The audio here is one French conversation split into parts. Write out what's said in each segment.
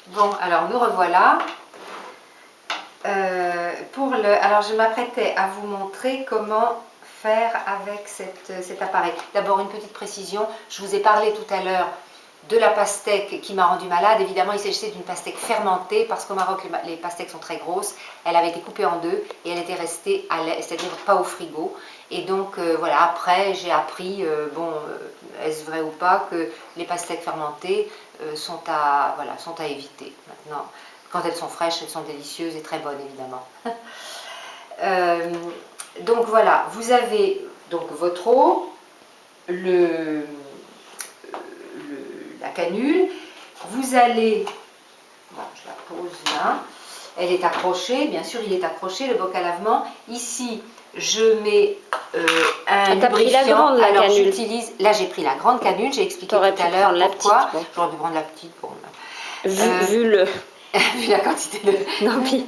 Bon, alors nous revoilà. Alors je m'apprêtais à vous montrer comment faire avec cet appareil. D'abord une petite précision, je vous ai parlé tout à l'heure de la pastèque qui m'a rendu malade. Évidemment, il s'agissait d'une pastèque fermentée parce qu'au Maroc, les pastèques sont très grosses. Elle avait été coupée en deux et elle était restée à l'air, c'est-à-dire pas au frigo. Et donc, voilà, après, j'ai appris, est-ce vrai ou pas, que les pastèques fermentées sont à éviter. Maintenant, quand elles sont fraîches, elles sont délicieuses et très bonnes, évidemment. Donc voilà, vous avez donc votre eau, la canule, vous allez, bon, je la pose là, elle est accrochée, bien sûr il est accroché, le boc à lavement. Ici, je mets un lubrifiant. T'as pris la grande, la alors canule. Là j'ai pris la grande canule, j'ai expliqué tout à l'heure pourquoi. Bon. J'aurais pu prendre la petite. Bon, vu la quantité de... Non, puis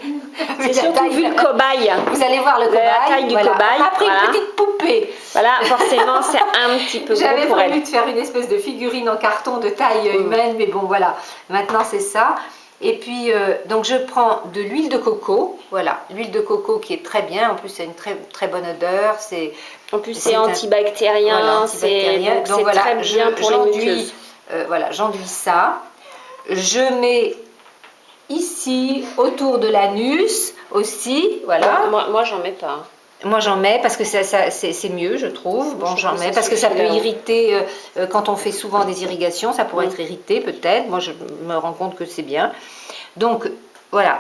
c'est surtout vu le cobaye. Vous allez voir le cobaye. La taille du cobaye. On a pris une petite poupée. Voilà, forcément, c'est un petit peu gros pour elle. J'avais prévu de faire une espèce de figurine en carton de taille humaine, mais bon, voilà. Maintenant, c'est ça. Et puis, donc je prends de l'huile de coco. Voilà, l'huile de coco qui est très bien. En plus, c'est une très, très bonne odeur. En plus, c'est antibactérien. Voilà, antibactérien. Donc, voilà, très bien pour les muqueuses. Voilà, j'enduis ça. Je mets ici, autour de l'anus aussi, voilà. Moi j'en mets pas. Moi j'en mets parce que c'est mieux, je trouve. Bon, j'en mets parce que ça peut irriter, quand on fait souvent des irrigations, ça pourrait être irrité peut-être. Moi je me rends compte que c'est bien. Donc voilà.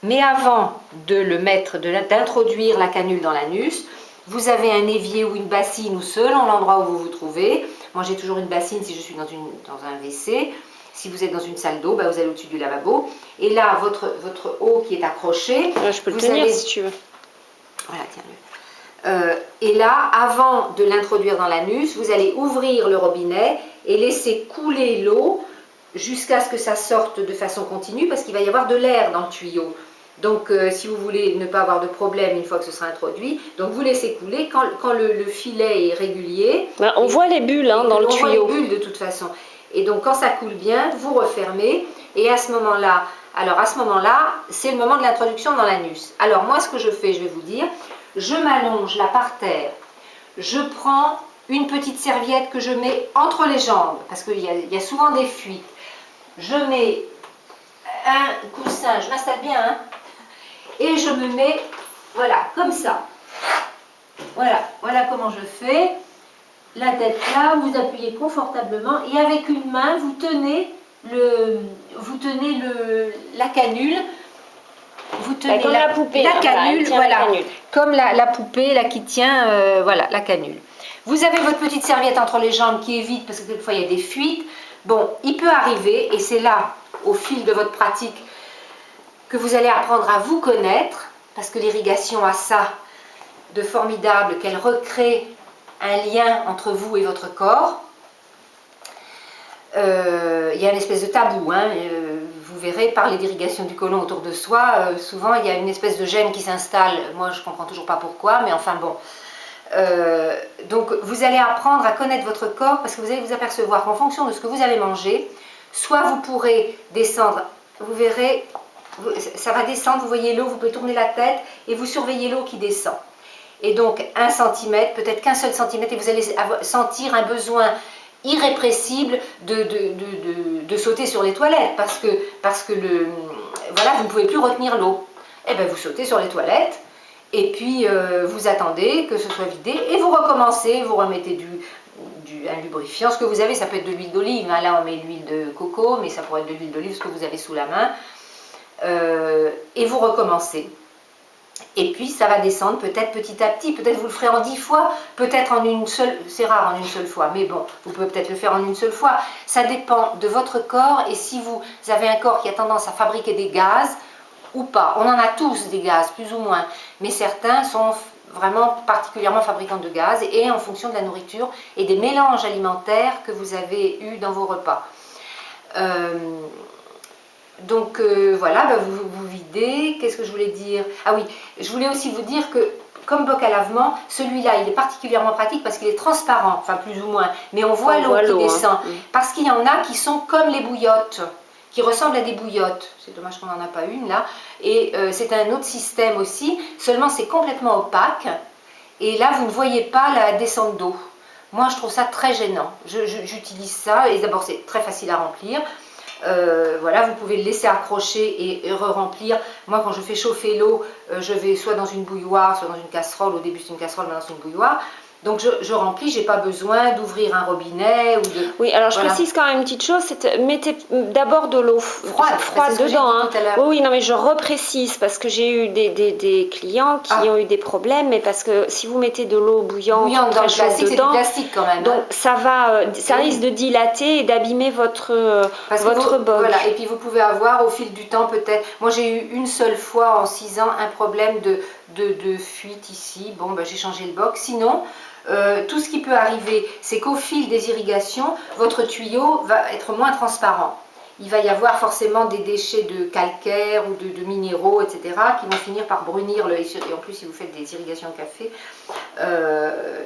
Mais avant de le mettre, d'introduire la canule dans l'anus, vous avez un évier ou une bassine ou selon l'endroit où vous vous trouvez. Moi j'ai toujours une bassine si je suis dans un WC. Si vous êtes dans une salle d'eau, vous allez au-dessus du lavabo. Et là, votre eau qui est accrochée... Je peux le tenir si tu veux. Voilà, tiens-le. Et là, avant de l'introduire dans l'anus, vous allez ouvrir le robinet et laisser couler l'eau jusqu'à ce que ça sorte de façon continue, parce qu'il va y avoir de l'air dans le tuyau. Donc, si vous voulez ne pas avoir de problème une fois que ce sera introduit, donc vous laissez couler. Quand le filet est régulier... On voit les bulles dans le tuyau. On voit les bulles de toute façon. Et donc quand ça coule bien, vous refermez et à ce moment-là, c'est le moment de l'introduction dans l'anus. Alors moi ce que je fais, je vais vous dire, je m'allonge là par terre, je prends une petite serviette que je mets entre les jambes, parce qu'il y a souvent des fuites. Je mets un coussin, je m'installe bien, hein, et je me mets, voilà, comme ça. Voilà comment je fais. La tête là, vous appuyez confortablement et avec une main, vous tenez la canule. Vous tenez comme la poupée, la canule, voilà, la canule. comme la poupée là qui tient, voilà, la canule. Vous avez votre petite serviette entre les jambes qui évite, parce que quelquefois il y a des fuites. Bon, il peut arriver, et c'est là, au fil de votre pratique, que vous allez apprendre à vous connaître, parce que l'irrigation a ça de formidable, qu'elle recrée un lien entre vous et votre corps. Il y a une espèce de tabou, hein, vous verrez, parler d'irrigation du côlon autour de soi, souvent il y a une espèce de gêne qui s'installe. Moi je ne comprends toujours pas pourquoi, mais enfin bon. Donc vous allez apprendre à connaître votre corps, parce que vous allez vous apercevoir qu'en fonction de ce que vous avez mangé, soit vous pourrez descendre, vous verrez, ça va descendre, vous voyez l'eau, vous pouvez tourner la tête et vous surveillez l'eau qui descend. Et donc 1 centimètre, peut-être qu'un seul centimètre, et vous allez sentir un besoin irrépressible de sauter sur les toilettes, parce que voilà, vous ne pouvez plus retenir l'eau. Et bien vous sautez sur les toilettes, et puis vous attendez que ce soit vidé, et vous recommencez, vous remettez un lubrifiant, ce que vous avez, ça peut être de l'huile d'olive, hein, là on met de l'huile de coco, mais ça pourrait être de l'huile d'olive, ce que vous avez sous la main, et vous recommencez. Et puis ça va descendre peut-être petit à petit, peut-être vous le ferez en 10 fois, peut-être en une seule, c'est rare en une seule fois, mais bon, vous pouvez peut-être le faire en une seule fois. Ça dépend de votre corps, et si vous avez un corps qui a tendance à fabriquer des gaz ou pas. On en a tous des gaz, plus ou moins, mais certains sont vraiment particulièrement fabricants de gaz, et en fonction de la nourriture et des mélanges alimentaires que vous avez eus dans vos repas. Donc voilà, vous videz. Qu'est-ce que je voulais dire? Ah oui, je voulais aussi vous dire que comme boc à lavement, celui-là il est particulièrement pratique parce qu'il est transparent, enfin plus ou moins, mais on voit l'eau qui descend. Parce qu'il y en a qui sont comme les bouillottes, qui ressemblent à des bouillottes. C'est dommage qu'on n'en a pas une là. Et c'est un autre système aussi, seulement c'est complètement opaque. Et là, vous ne voyez pas la descente d'eau. Moi, je trouve ça très gênant. J'utilise ça, et d'abord, c'est très facile à remplir. Voilà, vous pouvez le laisser accrocher et re-remplir. Moi, quand je fais chauffer l'eau, je vais soit dans une bouilloire, soit dans une casserole. Au début, c'est une casserole, maintenant, c'est une bouilloire. Donc je remplis, j'ai pas besoin d'ouvrir un robinet ou de... Oui, alors je précise quand même une petite chose, c'est mettez d'abord de l'eau froide dedans. Hein. Oui, non mais je reprécise parce que j'ai eu des clients qui ont eu des problèmes, mais parce que si vous mettez de l'eau bouillante dans le plastique, c'est du plastique quand même. Donc ça risque de dilater et d'abîmer votre boc. Voilà, et puis vous pouvez avoir au fil du temps peut-être... Moi j'ai eu une seule fois en 6 ans un problème de fuite ici. Bon, ben, j'ai changé le boc. Sinon... tout ce qui peut arriver, c'est qu'au fil des irrigations, votre tuyau va être moins transparent. Il va y avoir forcément des déchets de calcaire ou de minéraux, etc., qui vont finir par brunir. Et en plus, si vous faites des irrigations au café,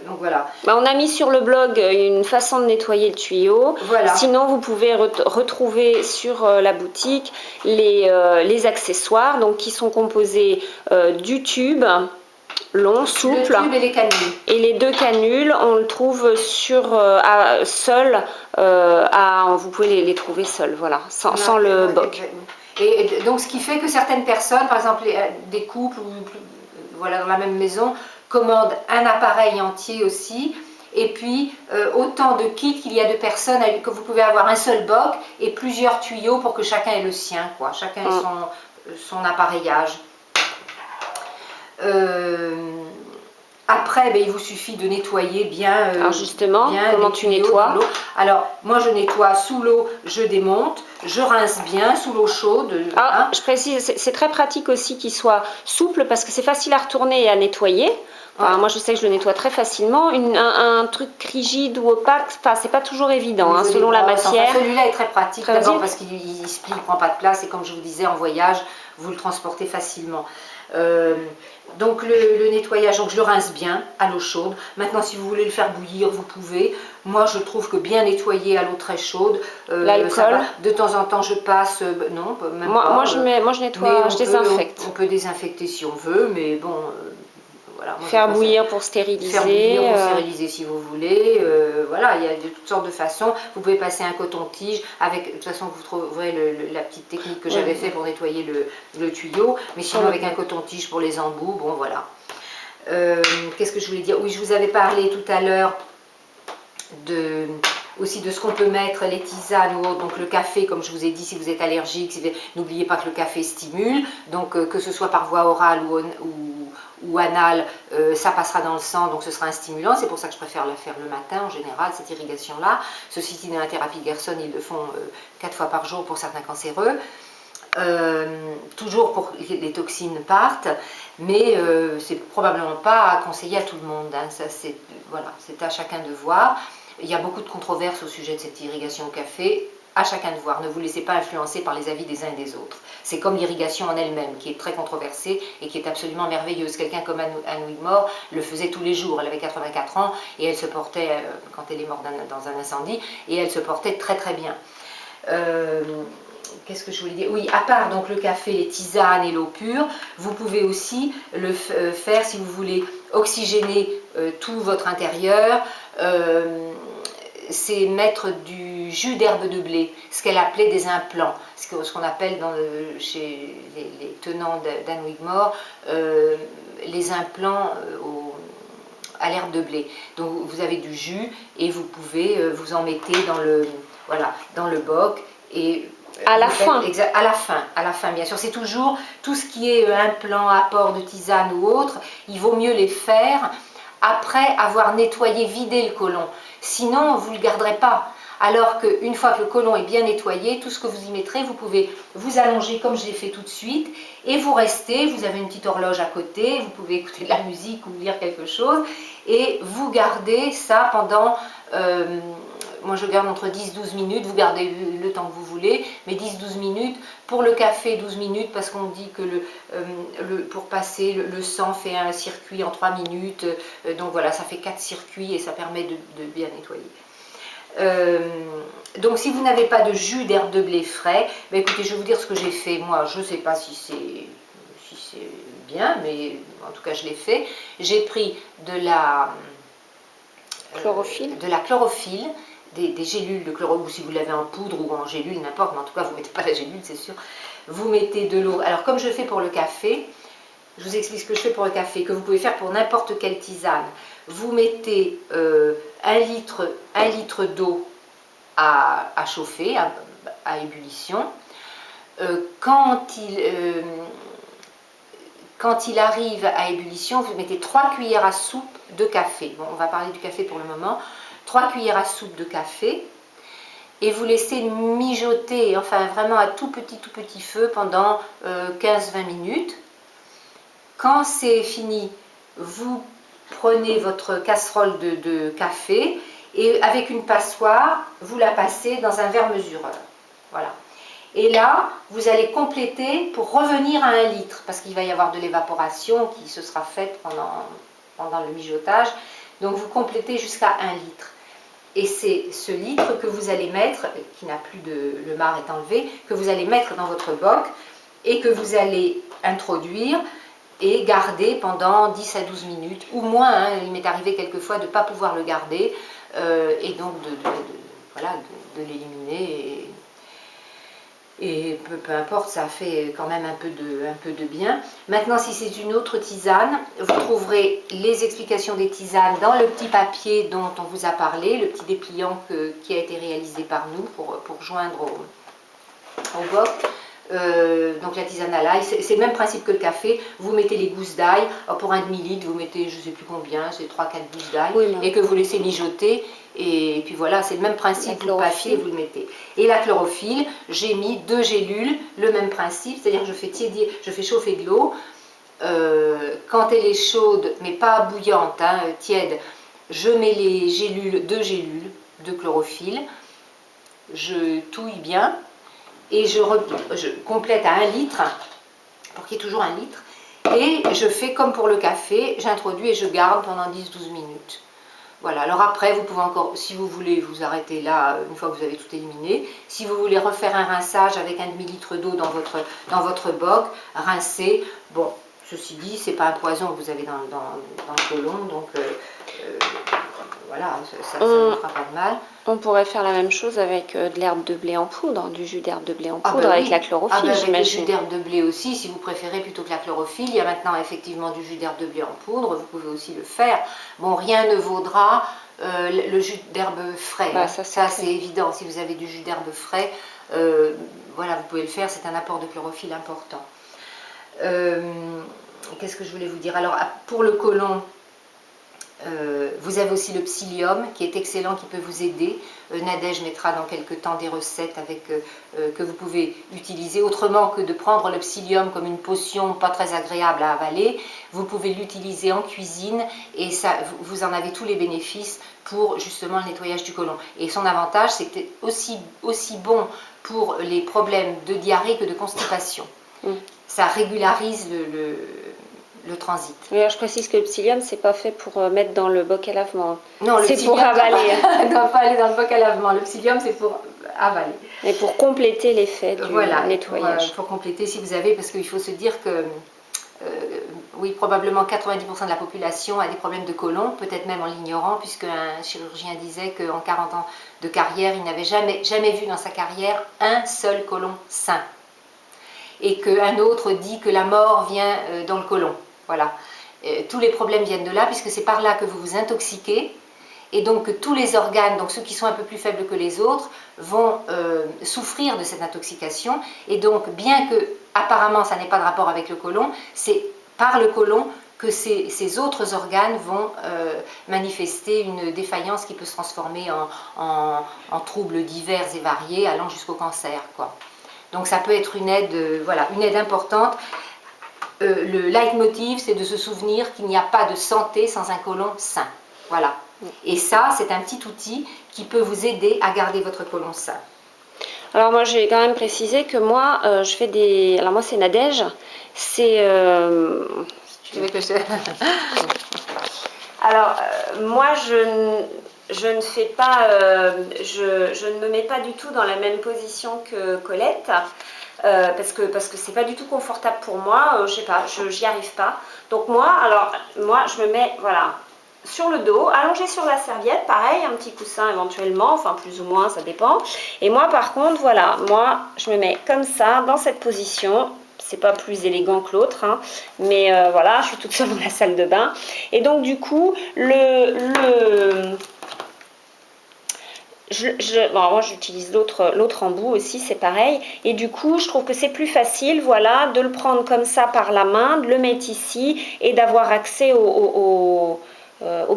donc voilà. On a mis sur le blog une façon de nettoyer le tuyau. Voilà. Sinon, vous pouvez retrouver sur la boutique les accessoires, donc qui sont composés du tube long, souple, le tube et les canules. Et les 2 canules, on le trouve sur seul, vous pouvez les trouver seuls, voilà, sans le boc. Et donc ce qui fait que certaines personnes, par exemple des couples ou voilà, dans la même maison, commandent un appareil entier aussi, et puis autant de kits qu'il y a de personnes, que vous pouvez avoir un seul boc et plusieurs tuyaux pour que chacun ait le sien, quoi. Chacun ait son appareillage. Après, il vous suffit de nettoyer bien. Alors justement, bien comment tu nettoies? Alors, moi je nettoie sous l'eau, je démonte, je rince bien sous l'eau chaude. Ah, je précise, c'est très pratique aussi qu'il soit souple parce que c'est facile à retourner et à nettoyer. Enfin, moi je sais que je le nettoie très facilement. Un truc rigide ou opaque, c'est pas toujours évident hein, selon la matière. Celui-là est très pratique, d'abord parce qu'il se plie, il ne prend pas de place et comme je vous disais, en voyage, vous le transportez facilement. Donc le nettoyage, donc je le rince bien à l'eau chaude. Maintenant, si vous voulez le faire bouillir, vous pouvez. Moi, je trouve que bien nettoyer à l'eau très chaude, l'alcool. De temps en temps, je passe. Non, même moi, pas. Moi, je nettoie, je désinfecte. On peut désinfecter si on veut, mais bon. Voilà, faire bouillir pour stériliser. Faire bouillir pour stériliser si vous voulez. Voilà, il y a de toutes sortes de façons. Vous pouvez passer un coton-tige avec, de toute façon vous trouverez la petite technique que j'avais fait pour nettoyer le tuyau. Mais sinon avec un coton-tige pour les embouts, bon voilà. Qu'est-ce que je voulais dire? Oui, je vous avais parlé tout à l'heure aussi de ce qu'on peut mettre, les tisanes ou autres, donc le café, comme je vous ai dit, si vous êtes allergique, n'oubliez pas que le café stimule, donc que ce soit par voie orale ou anale, ça passera dans le sang, donc ce sera un stimulant, c'est pour ça que je préfère la faire le matin en général, cette irrigation-là. Ceci dit, dans la thérapie Gerson, ils le font 4 fois par jour pour certains cancéreux. Toujours pour que les toxines partent, mais c'est probablement pas à conseiller à tout le monde, hein. Ça, voilà, c'est à chacun de voir. Il y a beaucoup de controverses au sujet de cette irrigation au café, à chacun de voir, ne vous laissez pas influencer par les avis des uns et des autres. C'est comme l'irrigation en elle-même, qui est très controversée et qui est absolument merveilleuse. Quelqu'un comme Anne Wigmore le faisait tous les jours, elle avait 84 ans et elle se portait, quand elle est morte dans un incendie, et elle se portait très très bien. Qu'est-ce que je voulais dire? Oui, à part donc le café, les tisanes et l'eau pure, vous pouvez aussi le faire si vous voulez oxygéner tout votre intérieur. C'est mettre du jus d'herbe de blé, ce qu'elle appelait des implants, ce qu'on appelle chez les tenants d'Anne Wigmore, les implants à l'herbe de blé. Donc vous avez du jus et vous pouvez vous en mettez dans le boc et à la fin. À la fin, bien sûr. C'est toujours tout ce qui est implant, apport de tisane ou autre, il vaut mieux les faire après avoir nettoyé, vidé le côlon. Sinon, vous ne le garderez pas. Alors qu'une fois que le côlon est bien nettoyé, tout ce que vous y mettrez, vous pouvez vous allonger comme je l'ai fait tout de suite et vous restez, vous avez une petite horloge à côté, vous pouvez écouter de la musique ou lire quelque chose et vous gardez ça pendant, moi je garde entre 10-12 minutes, vous gardez le temps que vous voulez, mais 10-12 minutes, pour le café 12 minutes parce qu'on dit que pour passer le sang fait un circuit en 3 minutes, donc voilà, ça fait 4 circuits et ça permet de bien nettoyer. Donc si vous n'avez pas de jus d'herbe de blé frais, ben écoutez, je vais vous dire ce que j'ai fait. Moi, je ne sais pas si c'est bien, mais en tout cas, je l'ai fait. J'ai pris de la chlorophylle, des gélules de chlorophylle, ou si vous l'avez en poudre ou en gélule, n'importe, mais en tout cas, vous ne mettez pas la gélule, c'est sûr. Vous mettez de l'eau. Alors, comme je fais pour le café, je vous explique ce que je fais pour le café, que vous pouvez faire pour n'importe quelle tisane. Vous mettez 1 litre d'eau à chauffer, à ébullition. Quand il arrive à ébullition, vous mettez 3 cuillères à soupe de café. Bon, on va parler du café pour le moment. 3 cuillères à soupe de café. Et vous laissez mijoter, enfin vraiment à tout petit feu pendant 15-20 minutes. Quand c'est fini, vous prenez votre casserole de café et avec une passoire, vous la passez dans un verre mesureur. Voilà. Et là, vous allez compléter pour revenir à 1 litre, parce qu'il va y avoir de l'évaporation qui se sera faite pendant le mijotage. Donc vous complétez jusqu'à 1 litre. Et c'est ce litre que vous allez mettre, qui n'a plus le marc est enlevé, que vous allez mettre dans votre boc et que vous allez introduire et garder pendant 10 à 12 minutes, ou moins, hein. Il m'est arrivé quelquefois de ne pas pouvoir le garder, et donc voilà, de l'éliminer, et peu importe, ça fait quand même un peu de bien. Maintenant, si c'est une autre tisane, vous trouverez les explications des tisanes dans le petit papier dont on vous a parlé, le petit dépliant qui a été réalisé par nous pour joindre au boc. Donc la tisane à l'ail, c'est le même principe que le café. Vous mettez les gousses d'ail, pour un demi-litre, vous mettez je ne sais plus combien, c'est 3-4 gousses d'ail, oui, et que vous laissez mijoter. Et puis voilà, c'est le même principe, vous le papier, vous le mettez. Et la chlorophylle, j'ai mis 2 gélules, le même principe, c'est-à-dire que je fais chauffer de l'eau. Quand elle est chaude, mais pas bouillante, hein, tiède, je mets les gélules, 2 gélules de chlorophylle, je touille bien, et je complète à 1 litre, pour qu'il y ait toujours 1 litre, et je fais comme pour le café, j'introduis et je garde pendant 10-12 minutes. Voilà, alors après, vous pouvez encore, si vous voulez, vous arrêter là, une fois que vous avez tout éliminé. Si vous voulez refaire un rinçage avec 1 demi-litre d'eau dans votre boc, rincer. Bon, ceci dit, c'est pas un poison que vous avez dans le côlon, donc voilà, ça ne fera pas de mal. On pourrait faire la même chose avec de l'herbe de blé en poudre, du jus d'herbe de blé en poudre, avec la chlorophylle, j'imagine. Avec le jus d'herbe de blé aussi, si vous préférez plutôt que la chlorophylle. Il y a maintenant effectivement du jus d'herbe de blé en poudre, vous pouvez aussi le faire. Bon, rien ne vaudra le jus d'herbe frais. Bah, ça c'est évident. Si vous avez du jus d'herbe frais, voilà, vous pouvez le faire, c'est un apport de chlorophylle important. Qu'est-ce que je voulais vous dire? Alors, pour le côlon, vous avez aussi le psyllium qui est excellent, qui peut vous aider. Nadège mettra dans quelques temps des recettes que vous pouvez utiliser. Autrement que de prendre le psyllium comme une potion pas très agréable à avaler, vous pouvez l'utiliser en cuisine et ça, vous en avez tous les bénéfices pour justement le nettoyage du côlon. Et son avantage, c'est que c'est aussi bon pour les problèmes de diarrhée que de constipation. Ça régularise le transit. Oui, je précise que le psyllium, c'est pas fait pour mettre dans le boc à lavement. Non, c'est pour avaler. Il ne doit pas aller dans le boc à lavement. Le psyllium, c'est pour avaler. Et pour compléter l'effet du nettoyage. Pour compléter, si vous avez, parce qu'il faut se dire que, oui, probablement 90% de la population a des problèmes de côlon, peut-être même en l'ignorant, puisque un chirurgien disait qu'en 40 ans de carrière, il n'avait jamais vu dans sa carrière un seul côlon sain. Et qu'un autre dit que la mort vient dans le côlon. Voilà. Tous les problèmes viennent de là, puisque c'est par là que vous vous intoxiquez, et donc que tous les organes, donc ceux qui sont un peu plus faibles que les autres, vont souffrir de cette intoxication. Et donc, bien que apparemment ça n'ait pas de rapport avec le côlon, c'est par le côlon que ces autres organes vont manifester une défaillance qui peut se transformer en troubles divers et variés, allant jusqu'au cancer, quoi. Donc ça peut être une aide, voilà, une aide importante. Le leitmotiv, c'est de se souvenir qu'il n'y a pas de santé sans un côlon sain. Voilà. Et ça, c'est un petit outil qui peut vous aider à garder votre côlon sain. Alors moi, je vais quand même préciser que moi, je fais des... Alors moi, c'est Nadège. C'est... Tu veux que je... Alors, moi, je ne fais pas, je ne me mets pas du tout dans la même position que Colette. Parce que c'est pas du tout confortable pour moi, je sais pas, j'y arrive pas. Donc moi, je me mets, voilà, sur le dos, allongée sur la serviette, pareil, un petit coussin éventuellement, enfin plus ou moins, ça dépend. Et moi par contre, voilà, moi je me mets comme ça, dans cette position. C'est pas plus élégant que l'autre, hein, mais voilà, je suis toute seule dans la salle de bain. Et donc du coup, bon, moi j'utilise l'autre embout aussi, c'est pareil. Et du coup, je trouve que c'est plus facile, voilà, de le prendre comme ça par la main, de le mettre ici et d'avoir accès au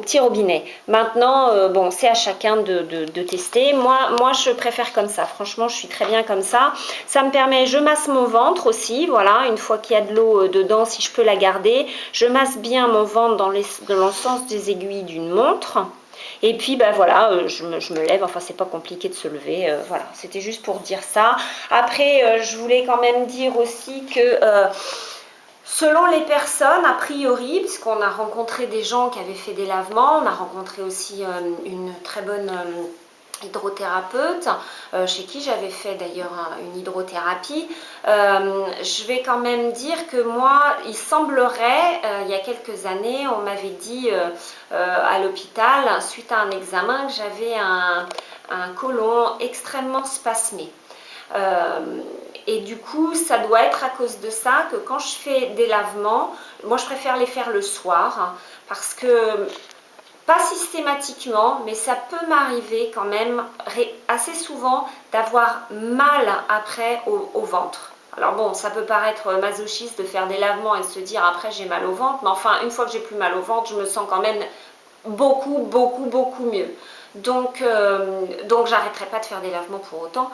petit robinet. Maintenant, bon, c'est à chacun de tester. Moi, je préfère comme ça. Franchement, je suis très bien comme ça. Ça me permet, je masse mon ventre aussi, voilà, une fois qu'il y a de l'eau dedans, si je peux la garder. Je masse bien mon ventre dans le sens des aiguilles d'une montre. Et puis ben voilà, je me lève, enfin c'est pas compliqué de se lever, voilà, c'était juste pour dire ça. Après, je voulais quand même dire aussi que selon les personnes, a priori, puisqu'on a rencontré des gens qui avaient fait des lavements, on a rencontré aussi une très bonne hydrothérapeute, chez qui j'avais fait d'ailleurs une hydrothérapie. Je vais quand même dire que moi, il semblerait, il y a quelques années, on m'avait dit à l'hôpital, suite à un examen, que j'avais un côlon extrêmement spasmé. Et du coup, ça doit être à cause de ça que quand je fais des lavements, moi je préfère les faire le soir, hein, parce que pas systématiquement, mais ça peut m'arriver quand même assez souvent d'avoir mal après au ventre. Alors bon, ça peut paraître masochiste de faire des lavements et de se dire après j'ai mal au ventre, mais enfin une fois que j'ai plus mal au ventre, je me sens quand même beaucoup mieux. Donc j'arrêterai pas de faire des lavements pour autant.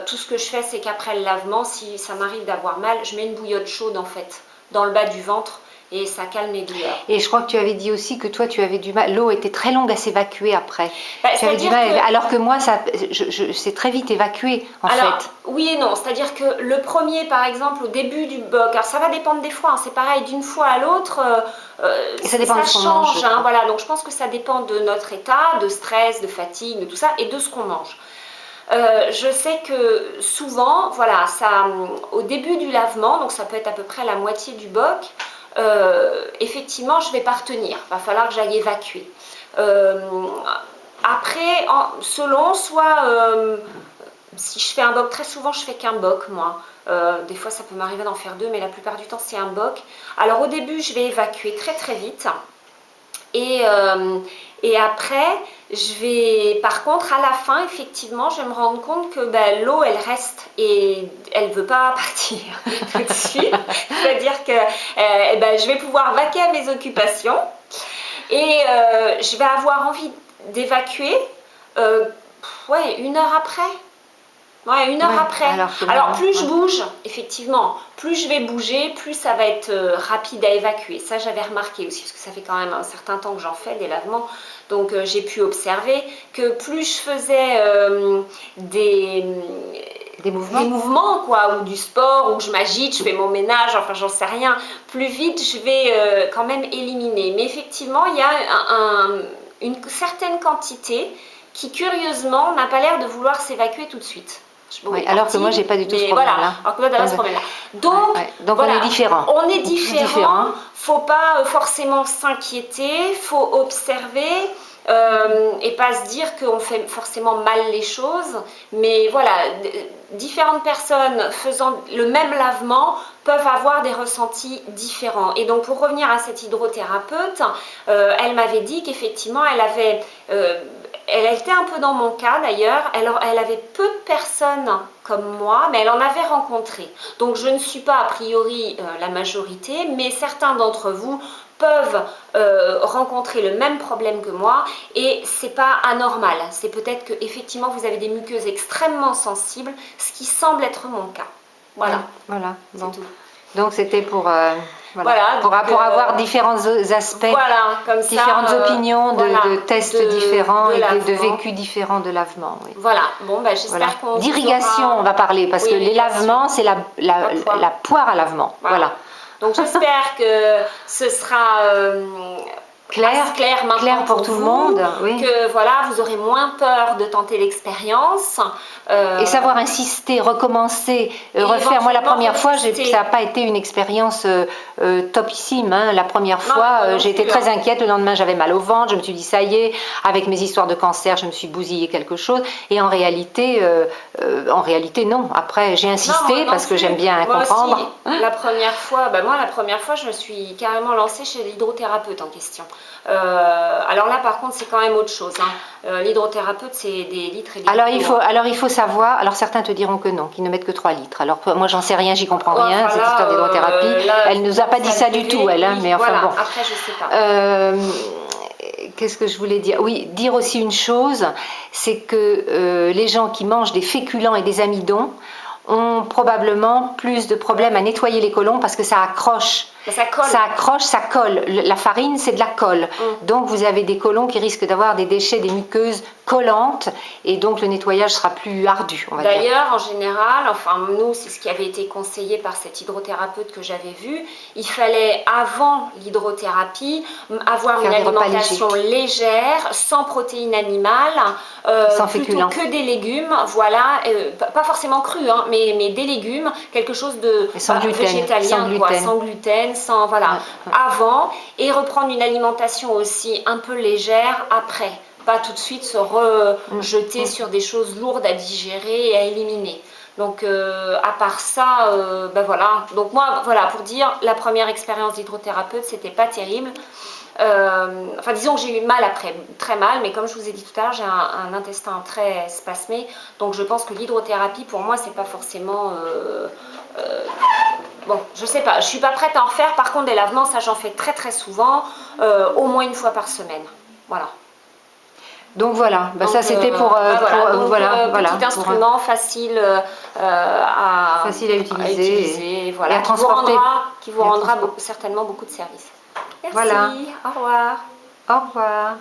Tout ce que je fais, c'est qu'après le lavement, si ça m'arrive d'avoir mal, je mets une bouillotte chaude en fait dans le bas du ventre et ça calme les douleurs. Et je crois que tu avais dit aussi que toi tu avais du mal, l'eau était très longue à s'évacuer après. Bah, tu avais du mal, alors que moi c'est très vite évacué en fait. Oui et non, c'est-à-dire que le premier par exemple au début du boc, alors ça va dépendre des fois, hein, c'est pareil d'une fois à l'autre, ça dépend de ce qu'on change, mange. Hein, voilà, donc je pense que ça dépend de notre état, de stress, de fatigue, de tout ça et de ce qu'on mange. Je sais que souvent, voilà, ça, au début du lavement, donc ça peut être à peu près la moitié du boc, effectivement, je vais pas retenir. Il va falloir que j'aille évacuer. Après, selon, soit si je fais un boc, très souvent je fais qu'un boc, moi. Des fois, ça peut m'arriver d'en faire deux, mais la plupart du temps, c'est un boc. Alors, au début, je vais évacuer très vite. Et après, je vais, par contre, à la fin, effectivement, je vais me rendre compte que ben, l'eau, elle reste et elle ne veut pas partir tout de suite. C'est-à-dire que ben, je vais pouvoir vaquer à mes occupations et je vais avoir envie d'évacuer ouais, 1 heure après. Ouais, 1 heure après. Alors plus je bouge, effectivement, plus je vais bouger, plus ça va être rapide à évacuer. Ça, j'avais remarqué aussi, parce que ça fait quand même un certain temps que j'en fais des lavements. Donc j'ai pu observer que plus je faisais des mouvements quoi, ou du sport, ou je m'agite, je fais mon ménage, enfin j'en sais rien, plus vite je vais quand même éliminer. Mais effectivement, il y a une certaine quantité qui curieusement n'a pas l'air de vouloir s'évacuer tout de suite. Oui, alors que moi j'ai pas du tout ce problème-là. Voilà, alors que moi t'as pas ce problème-là. Donc voilà, on est différents. On est différents. Faut pas forcément s'inquiéter, faut observer et pas se dire qu'on fait forcément mal les choses. Mais voilà, différentes personnes faisant le même lavement peuvent avoir des ressentis différents. Et donc pour revenir à cette hydrothérapeute, elle m'avait dit qu'effectivement elle avait elle était un peu dans mon cas d'ailleurs, elle avait peu de personnes comme moi, mais elle en avait rencontré. Donc je ne suis pas a priori la majorité, mais certains d'entre vous peuvent rencontrer le même problème que moi et c'est pas anormal. C'est peut-être que effectivement vous avez des muqueuses extrêmement sensibles, ce qui semble être mon cas. Voilà. Voilà. Bon. C'est tout. Donc c'était pour voilà, pour avoir différents aspects, voilà, comme différentes ça, opinions, de tests différents et de vécus différents de lavement. Oui. Voilà, bon, bah, j'espère qu'on d'irrigation, on va parler, parce que les lavements, c'est la poire à lavement. Voilà. Donc j'espère que ce sera clair maintenant clair pour tout le monde, oui. que voilà, vous aurez moins peur de tenter l'expérience. Et savoir insister, recommencer, refaire. Moi, la première fois, ça n'a pas été une expérience topissime. Hein. La première fois, j'ai été très inquiète. Le lendemain, j'avais mal au ventre. Je me suis dit, ça y est, avec mes histoires de cancer, je me suis bousillé quelque chose. Et en réalité, non. Après, j'ai insisté parce que j'aime bien comprendre. Aussi, la première fois, je me suis carrément lancée chez l'hydrothérapeute en question. Alors là, par contre, c'est quand même autre chose. Hein. L'hydrothérapeute, c'est des litres et des litres. Alors il faut savoir, alors certains te diront que non, qu'ils ne mettent que 3 litres. Alors moi, j'en sais rien, j'y comprends rien, cette histoire d'hydrothérapie. Elle ne nous a pas dit ça du tout, elle. Hein, mais enfin voilà, bon. Après, je sais pas. Qu'est-ce que je voulais dire? Oui, dire aussi une chose, c'est que les gens qui mangent des féculents et des amidons ont probablement plus de problèmes à nettoyer les côlons parce que ça accroche. Ça colle. Ça accroche, ça colle. La farine, c'est de la colle. Donc vous avez des côlons qui risquent d'avoir des déchets, des muqueuses collantes, et donc le nettoyage sera plus ardu, on va dire. D'ailleurs, en général, enfin nous, c'est ce qui avait été conseillé par cet hydrothérapeute que j'avais vu, il fallait, avant l'hydrothérapie, avoir une alimentation légère, sans protéines animales, sans plutôt féculents. Que des légumes, voilà, pas forcément crus, hein, mais des légumes, quelque chose de végétalien, sans gluten, sans, voilà, avant, et reprendre une alimentation aussi un peu légère après. Pas tout de suite se rejeter sur des choses lourdes à digérer et à éliminer. Donc à part ça, voilà. Donc moi, voilà, pour dire, la première expérience d'hydrothérapeute, c'était pas terrible. Enfin, disons que j'ai eu mal après, très mal, mais comme je vous ai dit tout à l'heure, j'ai un intestin très spasmé, donc je pense que l'hydrothérapie, pour moi, c'est pas forcément... bon, je sais pas, je suis pas prête à en refaire. Par contre, des lavements, ça j'en fais très très souvent, au moins 1 fois par semaine. Voilà. Donc voilà, donc, ça c'était pour, petit instrument facile à utiliser voilà, et à transporter, qui vous rendra certainement beaucoup de services. Merci, voilà. Au revoir. Au revoir.